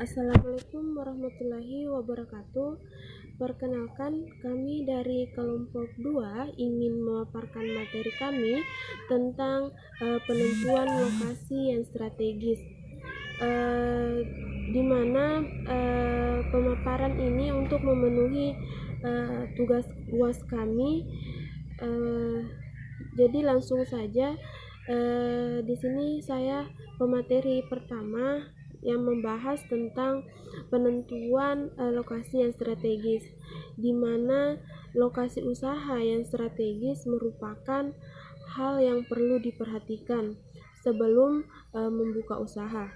Assalamualaikum warahmatullahi wabarakatuh. Perkenalkan, kami dari kelompok 2 ingin memaparkan materi kami tentang penentuan lokasi yang strategis. Di mana pemaparan ini untuk memenuhi tugas UAS kami. Jadi langsung saja, di sini saya pemateri pertama yang membahas tentang penentuan lokasi yang strategis, di mana lokasi usaha yang strategis merupakan hal yang perlu diperhatikan sebelum membuka usaha.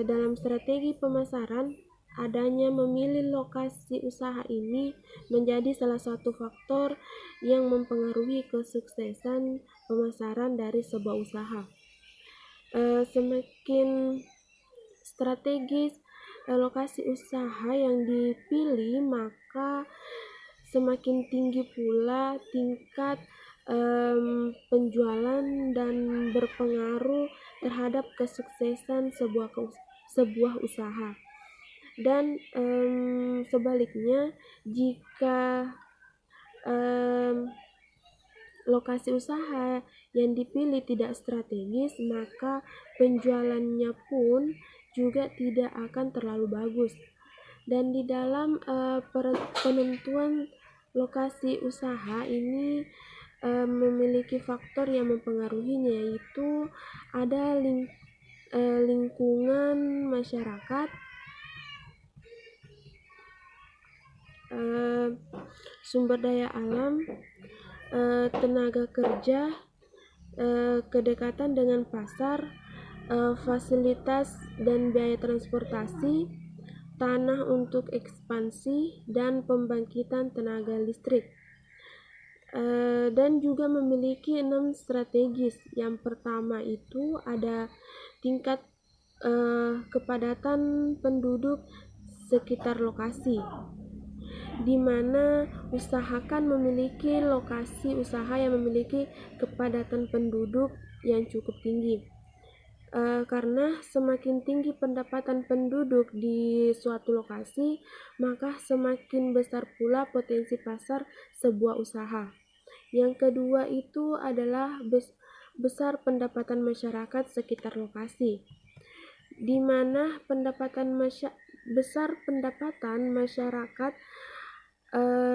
Dalam strategi pemasaran, adanya memilih lokasi usaha ini menjadi salah satu faktor yang mempengaruhi kesuksesan pemasaran dari sebuah usaha. Semakin strategis lokasi usaha yang dipilih, maka semakin tinggi pula tingkat penjualan dan berpengaruh terhadap kesuksesan sebuah usaha. Dan sebaliknya, jika lokasi usaha yang dipilih tidak strategis, maka penjualannya pun juga tidak akan terlalu bagus. Dan di dalam penentuan lokasi usaha ini memiliki faktor yang mempengaruhinya, yaitu ada lingkungan masyarakat, sumber daya alam, tenaga kerja, kedekatan dengan pasar, fasilitas dan biaya transportasi, tanah untuk ekspansi, dan pembangkitan tenaga listrik. Dan juga memiliki 6 strategis. Yang pertama itu ada tingkat kepadatan penduduk sekitar lokasi, di mana usahakan memiliki lokasi usaha yang memiliki kepadatan penduduk yang cukup tinggi. Karena semakin tinggi pendapatan penduduk di suatu lokasi, maka semakin besar pula potensi pasar sebuah usaha. Yang kedua itu adalah besar pendapatan masyarakat sekitar lokasi, di mana besar pendapatan masyarakat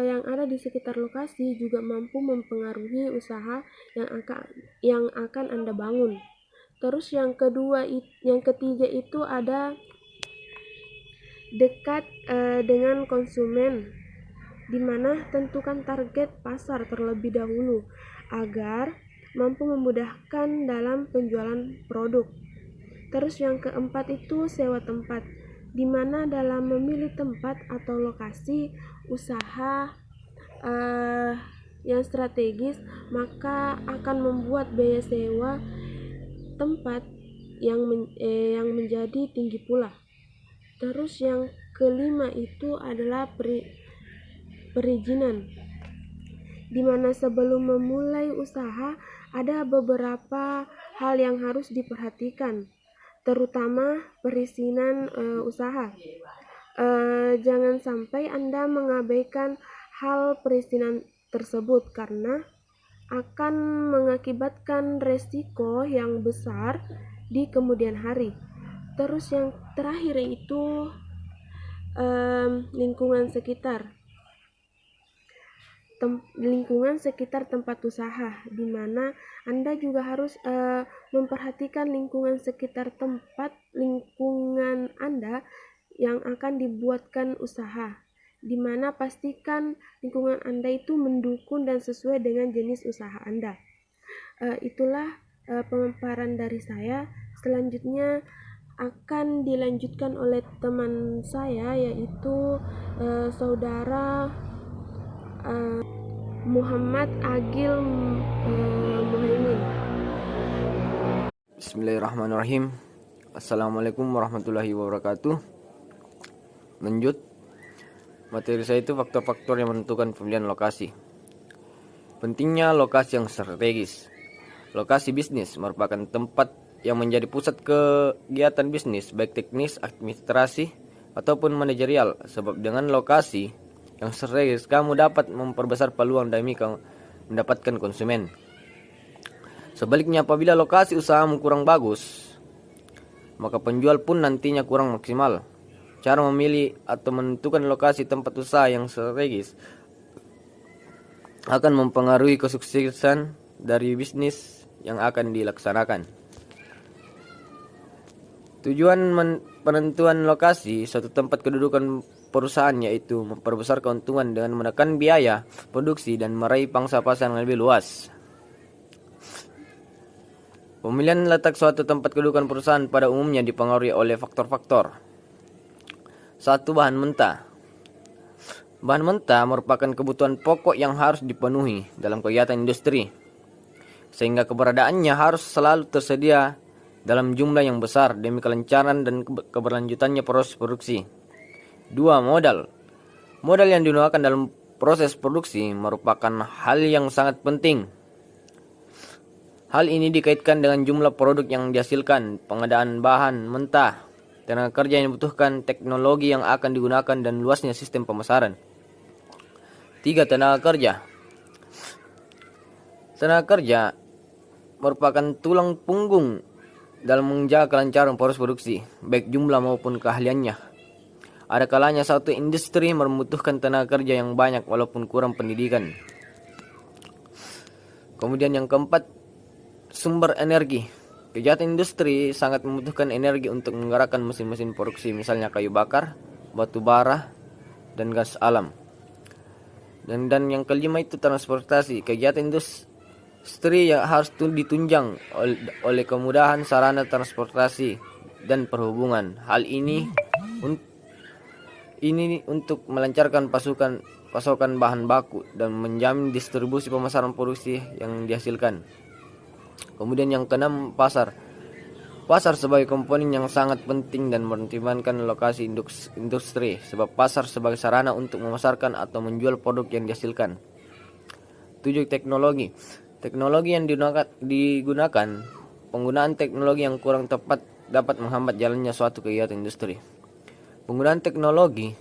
yang ada di sekitar lokasi juga mampu mempengaruhi usaha yang akan Anda bangun. Terus yang ketiga itu ada dekat dengan konsumen, di mana tentukan target pasar terlebih dahulu agar mampu memudahkan dalam penjualan produk. Terus yang keempat itu sewa tempat, di mana dalam memilih tempat atau lokasi usaha yang strategis, maka akan membuat biaya sewa tempat yang menjadi tinggi pula. Terus yang kelima itu adalah perizinan, di mana sebelum memulai usaha ada beberapa hal yang harus diperhatikan, terutama perizinan usaha. Jangan sampai Anda mengabaikan hal perizinan tersebut karena akan mengakibatkan resiko yang besar di kemudian hari. Terus yang terakhir itu lingkungan sekitar tempat usaha, di mana Anda juga harus memperhatikan lingkungan sekitar lingkungan Anda yang akan dibuatkan usaha, di mana pastikan lingkungan Anda itu mendukung dan sesuai dengan jenis usaha Anda. Itulah pemaparan dari saya. Selanjutnya akan dilanjutkan oleh teman saya, yaitu saudara Muhammad Agil Muhaimin. Bismillahirrahmanirrahim. Assalamualaikum warahmatullahi wabarakatuh. Lanjut, materi saya itu faktor-faktor yang menentukan pemilihan lokasi. Pentingnya lokasi yang strategis. Lokasi bisnis merupakan tempat yang menjadi pusat kegiatan bisnis, baik teknis, administrasi, ataupun manajerial. Sebab dengan lokasi yang strategis, kamu dapat memperbesar peluang demi mendapatkan konsumen. Sebaliknya, apabila lokasi usahamu kurang bagus, maka penjual pun nantinya kurang maksimal. Cara memilih atau menentukan lokasi tempat usaha yang strategis akan mempengaruhi kesuksesan dari bisnis yang akan dilaksanakan. Tujuan penentuan lokasi suatu tempat kedudukan perusahaan yaitu memperbesar keuntungan dengan menekan biaya produksi dan meraih pangsa pasar yang lebih luas. Pemilihan letak suatu tempat kedudukan perusahaan pada umumnya dipengaruhi oleh faktor-faktor. 1. Bahan mentah. Bahan mentah merupakan kebutuhan pokok yang harus dipenuhi dalam kegiatan industri, sehingga keberadaannya harus selalu tersedia dalam jumlah yang besar demi kelancaran dan keberlanjutannya proses produksi. 2. Modal. Modal yang digunakan dalam proses produksi merupakan hal yang sangat penting. Hal ini dikaitkan dengan jumlah produk yang dihasilkan, pengadaan bahan mentah, tenaga kerja yang dibutuhkan, teknologi yang akan digunakan, dan luasnya sistem pemasaran. 3. Tenaga kerja. Tenaga kerja merupakan tulang punggung dalam menjaga kelancaran proses produksi, baik jumlah maupun keahliannya. Ada kalanya suatu industri membutuhkan tenaga kerja yang banyak walaupun kurang pendidikan. Kemudian yang keempat, sumber energi. Kegiatan industri sangat membutuhkan energi untuk menggerakkan mesin-mesin produksi, misalnya kayu bakar, batu bara, dan gas alam. Dan yang kelima itu transportasi. Kegiatan industri yang harus ditunjang oleh kemudahan sarana transportasi dan perhubungan. Hal ini untuk melancarkan pasokan bahan baku dan menjamin distribusi pemasaran produksi yang dihasilkan. Kemudian yang keenam, pasar. Pasar sebagai komponen yang sangat penting dan mempertimbangkan lokasi industri, sebab pasar sebagai sarana untuk memasarkan atau menjual produk yang dihasilkan. 7. Teknologi. Teknologi yang digunakan, penggunaan teknologi yang kurang tepat dapat menghambat jalannya suatu kegiatan industri. Penggunaan teknologi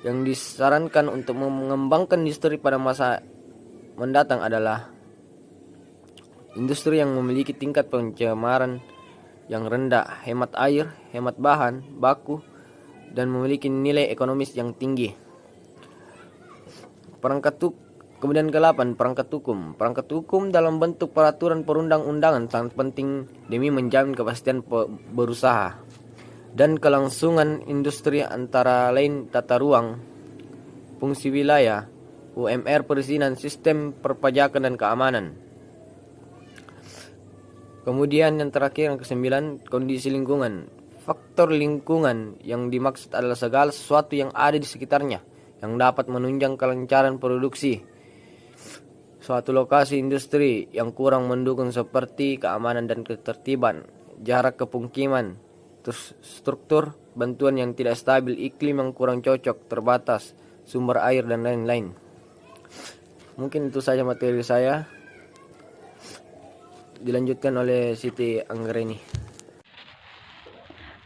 yang disarankan untuk mengembangkan industri pada masa mendatang adalah industri yang memiliki tingkat pencemaran yang rendah, hemat air, hemat bahan baku, dan memiliki nilai ekonomis yang tinggi. Kemudian ke-8, perangkat hukum. Perangkat hukum dalam bentuk peraturan perundang-undangan sangat penting demi menjamin kepastian berusaha dan kelangsungan industri, antara lain tata ruang, fungsi wilayah, UMR, perizinan, sistem perpajakan, dan keamanan. Kemudian yang terakhir, yang ke-9, kondisi lingkungan. Faktor lingkungan yang dimaksud adalah segala sesuatu yang ada di sekitarnya yang dapat menunjang kelancaran produksi. Suatu lokasi industri yang kurang mendukung seperti keamanan dan ketertiban, jarak ke pemukiman, struktur bantuan yang tidak stabil, iklim yang kurang cocok, terbatas, sumber air, dan lain-lain. Mungkin itu saja materi saya. Dilanjutkan oleh Siti Anggreni.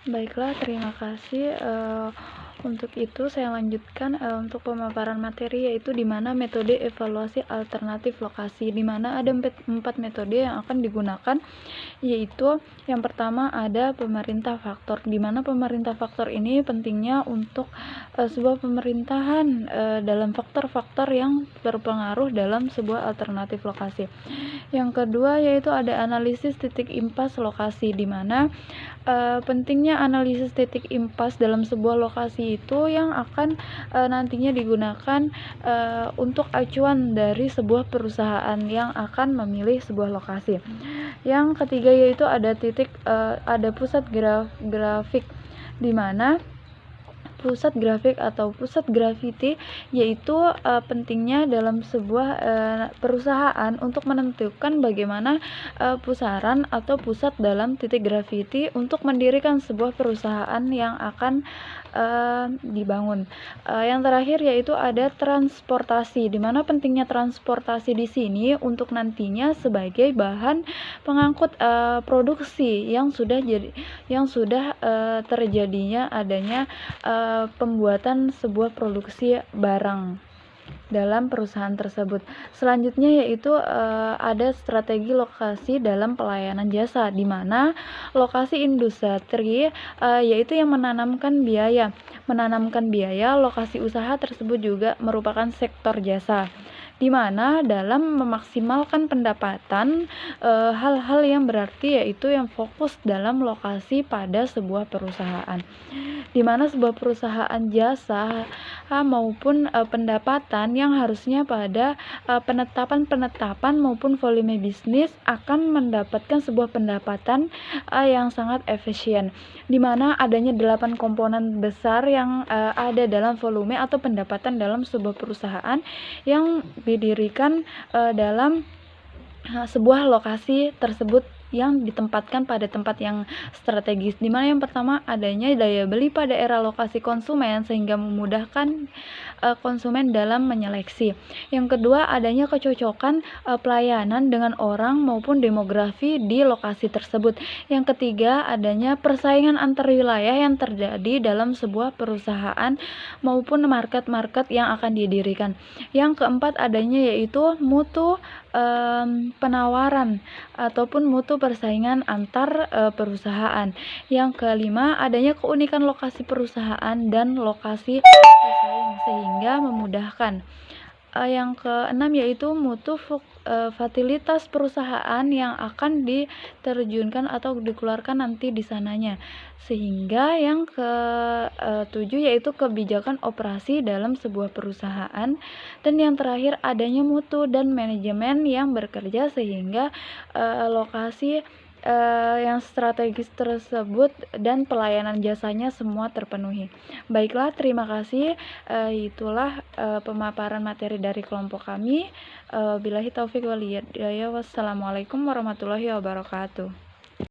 Baiklah, terima kasih. Untuk itu saya lanjutkan untuk pemaparan materi, yaitu di mana metode evaluasi alternatif lokasi, di mana ada 4 metode yang akan digunakan, yaitu yang pertama ada pemerintah faktor, di mana pemerintah faktor ini pentingnya untuk sebuah pemerintahan dalam faktor-faktor yang berpengaruh dalam sebuah alternatif lokasi. Yang kedua yaitu ada analisis titik impas lokasi, di mana pentingnya analisis titik impas dalam sebuah lokasi itu yang akan nantinya digunakan untuk acuan dari sebuah perusahaan yang akan memilih sebuah lokasi. Yang ketiga yaitu ada ada pusat grafik, di mana pusat grafik atau pusat gravity, yaitu pentingnya dalam sebuah perusahaan untuk menentukan bagaimana pusaran atau pusat dalam titik gravity untuk mendirikan sebuah perusahaan yang akan dibangun. Yang terakhir yaitu ada transportasi, di mana pentingnya transportasi di sini untuk nantinya sebagai bahan pengangkut produksi yang sudah terjadinya adanya pembuatan sebuah produksi barang dalam perusahaan tersebut. Selanjutnya yaitu ada strategi lokasi dalam pelayanan jasa, di mana lokasi industri yaitu yang menanamkan biaya. Lokasi usaha tersebut juga merupakan sektor jasa, di mana dalam memaksimalkan pendapatan hal-hal yang berarti yaitu yang fokus dalam lokasi pada sebuah perusahaan, di mana sebuah perusahaan jasa maupun pendapatan yang harusnya pada penetapan maupun volume bisnis akan mendapatkan sebuah pendapatan yang sangat efisien, di mana adanya 8 komponen besar yang ada dalam volume atau pendapatan dalam sebuah perusahaan yang didirikan dalam sebuah lokasi tersebut yang ditempatkan pada tempat yang strategis, di mana yang pertama adanya daya beli pada era lokasi konsumen sehingga memudahkan konsumen dalam menyeleksi. Yang kedua adanya kecocokan pelayanan dengan orang maupun demografi di lokasi tersebut. Yang ketiga adanya persaingan antar wilayah yang terjadi dalam sebuah perusahaan maupun market-market yang akan didirikan. Yang keempat adanya yaitu mutu penawaran ataupun mutu persaingan antar perusahaan. Yang kelima adanya keunikan lokasi perusahaan dan lokasi pesaing sehingga memudahkan. Yang keenam yaitu mutu fasilitas perusahaan yang akan diterjunkan atau dikeluarkan nanti di sananya. Sehingga yang ketujuh yaitu kebijakan operasi dalam sebuah perusahaan. Dan yang terakhir adanya mutu dan manajemen yang bekerja sehingga lokasi yang strategis tersebut dan pelayanan jasanya semua terpenuhi. Baiklah, terima kasih. Itulah pemaparan materi dari kelompok kami. Billahi taufik wal hidayah. Wassalamualaikum warahmatullahi wabarakatuh.